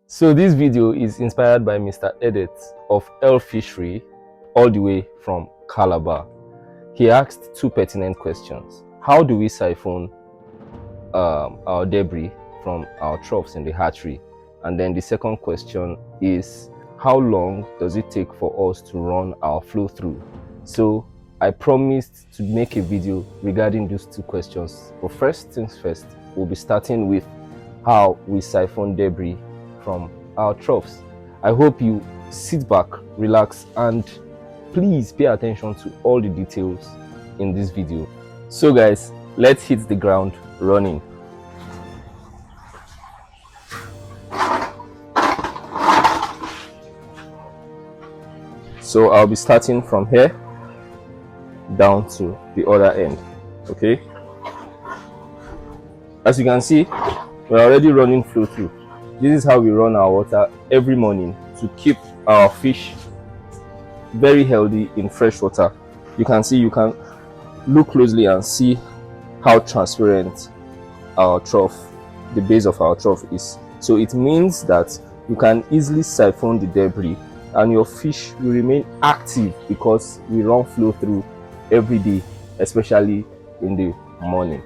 So this video is inspired by Mr. Edith of Fishery, all the way from Calabar. He asked two pertinent questions. How do we siphon our debris from our troughs in the hatchery? And then the second question is, how long does it take for us to run our flow through? So I promised to make a video regarding those two questions. But first things first, we'll be starting with how we siphon debris from our troughs. I hope you sit back, relax, and please pay attention to all the details in this video. So guys, let's hit the ground running. So I'll be starting from here down to the other end. Okay, as you can see, we're already running flow through. This is how we run our water every morning to keep our fish very healthy in fresh water. You can see, you can look closely and see how transparent our trough, the base of our trough is. So it means that you can easily siphon the debris and your fish will remain active because we run flow through every day, especially in the morning.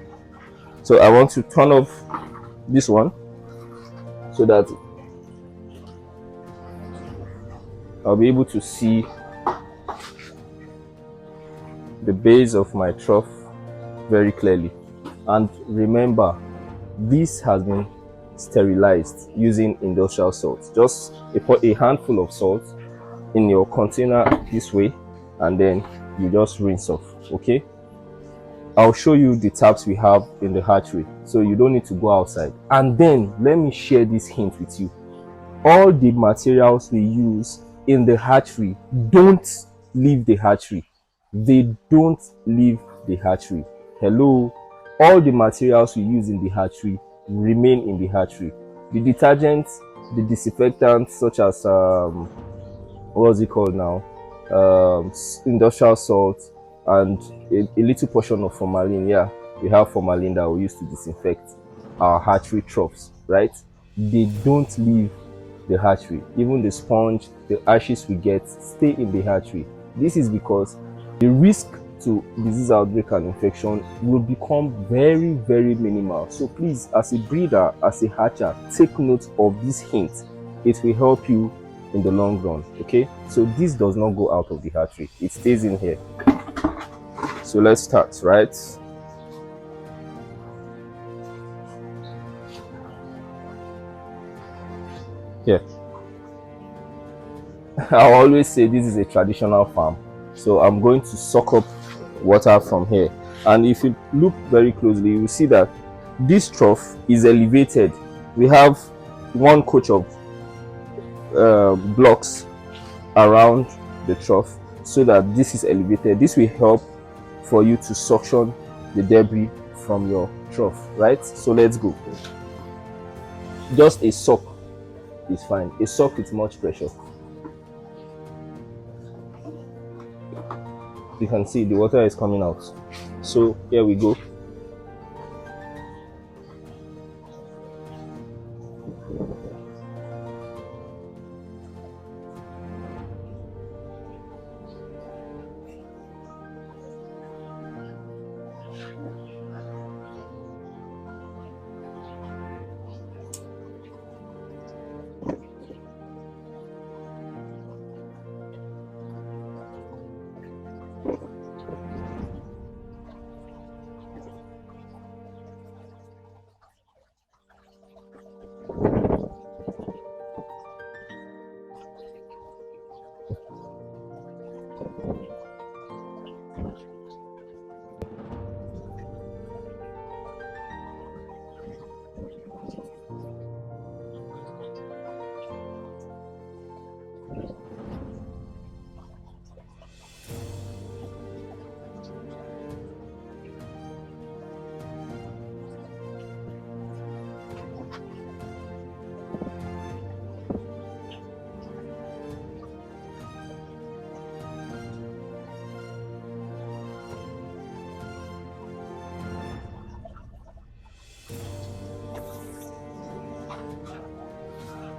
So I want to turn off this one so that I'll be able to see the base of my trough very clearly. And remember, this has been sterilized using industrial salt. Just a handful of salt in your container this way, and then you just rinse off. Okay, I'll show you the taps we have in the hatchery, so you don't need to go outside. And then let me share this hint with you. All the materials we use in the hatchery don't leave the hatchery. They don't leave the hatchery. Hello, all the materials we use in the hatchery remain in the hatchery. The detergents, the disinfectants, such as what's it called now, industrial salt, and a little portion of formalin. Yeah, we have formalin that we use to disinfect our hatchery troughs, right? They don't leave the hatchery. Even the sponge, the ashes we get stay in the hatchery. This is because the risk to disease outbreak and infection will become very, very minimal. So please, as a breeder, as a hatcher, take note of this hint. It will help you in the long run. Okay, so this does not go out of the hatchery, it stays in here. So let's start, right? Yeah. I always say this is a traditional farm, so I'm going to suck up water from here. And if you look very closely, you will see that this trough is elevated. We have one coach of blocks around the trough so that this is elevated. This will help for you to suction the debris from your trough, right? So let's go. Just a suck is fine. A suck with much pressure. You can see the water is coming out. So here we go.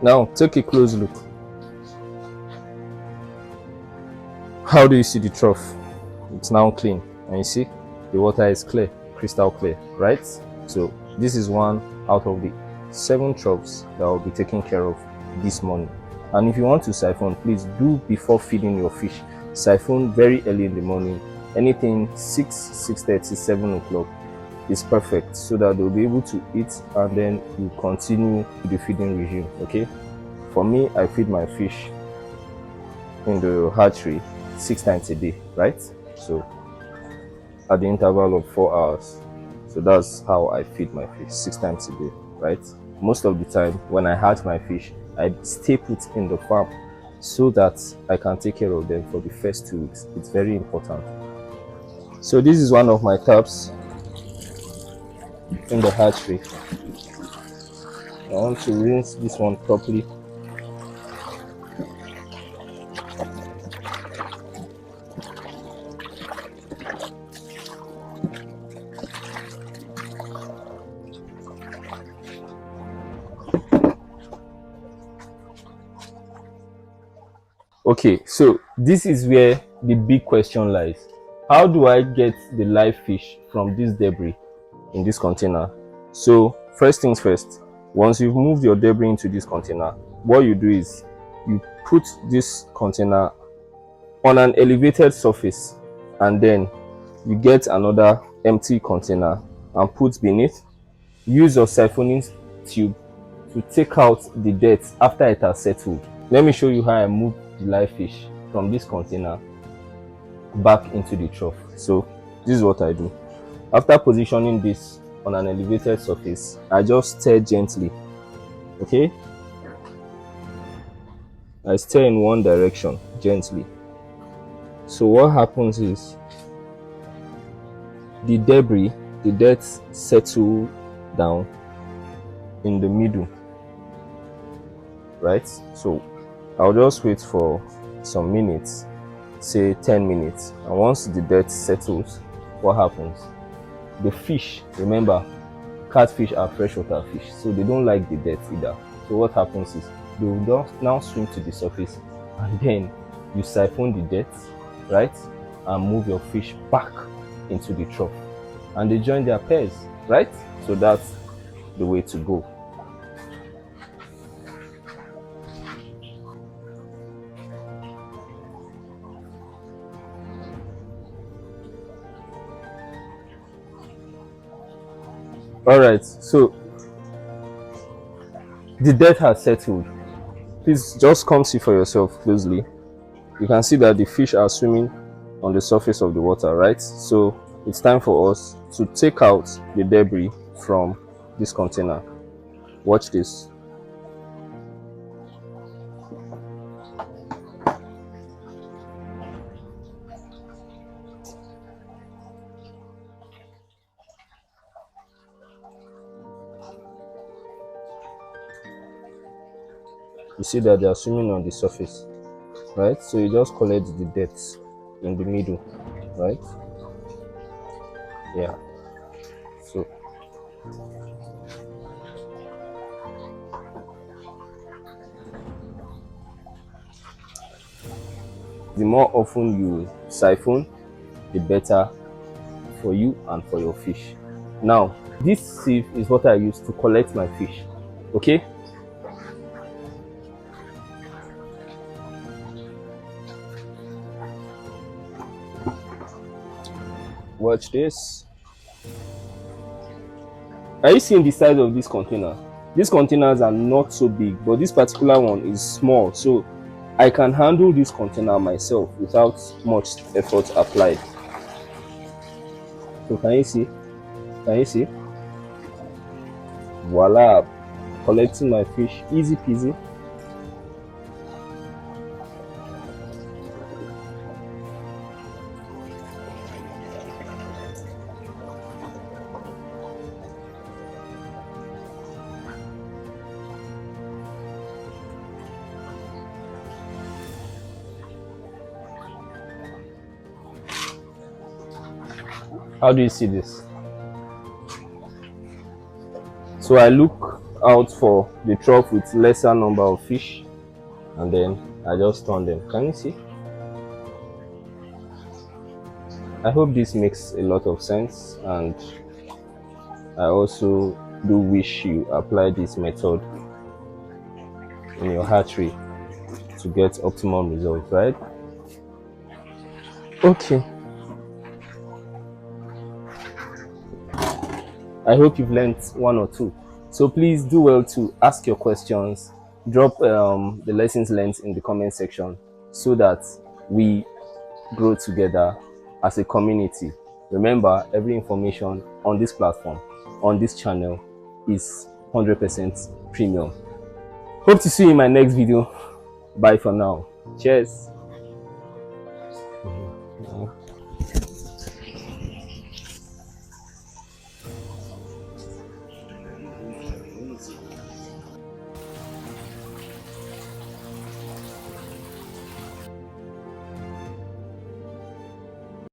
Now take a close look. How do you see the trough? It's now clean, and you see the water is clear, crystal clear, right? So this is one out of the 7 troughs that I'll be taking care of this morning. And if you want to siphon, please do before feeding your fish. Siphon very early in the morning. Anything 6, 6:30, 7 o'clock is perfect, so that they'll be able to eat and then you continue the feeding regime. Okay, for me, I feed my fish in the hatchery 6 times a day, right? So at the interval of 4 hours. So that's how I feed my fish 6 times a day, right? Most of the time when I hatch my fish, I stay put in the farm so that I can take care of them for the first 2 weeks. It's very important. So this is one of my taps in the hatchery. I want to rinse this one properly. Okay, so this is where the big question lies. How do I get the live fish from this debris in this container? So first things first, once you've moved your debris into this container, what you do is you put this container on an elevated surface, and then you get another empty container and put beneath. Use your siphoning tube to take out the dirt after it has settled. Let me show you how I move the live fish from this container back into the trough. So this is what I do. After positioning this on an elevated surface, I just stir gently. Okay, I stir in one direction gently. So what happens is the debris, the dirt settle down in the middle, right? So I'll just wait for some minutes, say 10 minutes, and once the dirt settles, what happens? The fish, remember, catfish are freshwater fish, so they don't like the dirt either. So what happens is they will now swim to the surface, and then you siphon the dirt, right, and move your fish back into the trough, and they join their pairs, right? So that's the way to go. All right, so the dirt has settled. Please just come see for yourself closely. You can see that the fish are swimming on the surface of the water, right? So it's time for us to take out the debris from this container. Watch this. You see that they are swimming on the surface, right? So you just collect the dirt in the middle, right? Yeah. So the more often you siphon, the better for you and for your fish. Now, this sieve is what I use to collect my fish. Okay? Watch this. Are you seeing the size of this container? These containers are not so big, but this particular one is small, so I can handle this container myself without much effort applied. So can you see? Can you see? Voila! Collecting my fish, easy peasy. How do you see this? So I look out for the trough with lesser number of fish, and then I just turn them. Can you see? I hope this makes a lot of sense, and I also do wish you apply this method in your hatchery to get optimum results, right? Okay, I hope you've learned one or two. So please do well to ask your questions, drop the lessons learned in the comment section so that we grow together as a community. Remember, every information on this platform, on this channel, is 100% premium. Hope to see you in my next video. Bye for now. Cheers.